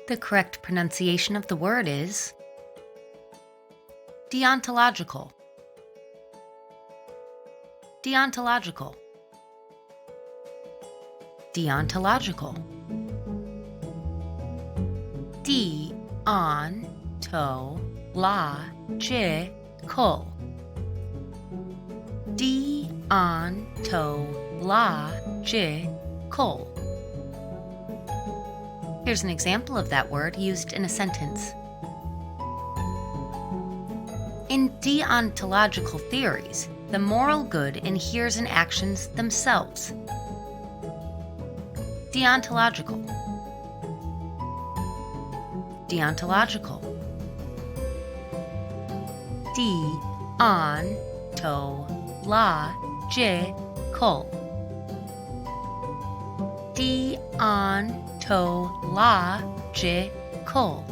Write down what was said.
The correct pronunciation of the word is deontological. Deontological. Deontological. De-on-to-la-gi-cul. De-on-to-la-gi-cul. Here's an example of that word used in a sentence. In deontological theories, the moral good inheres in actions themselves. Deontological. Deontological. De-on-to-la-gi-cul. De-on-to-la-gi-cul.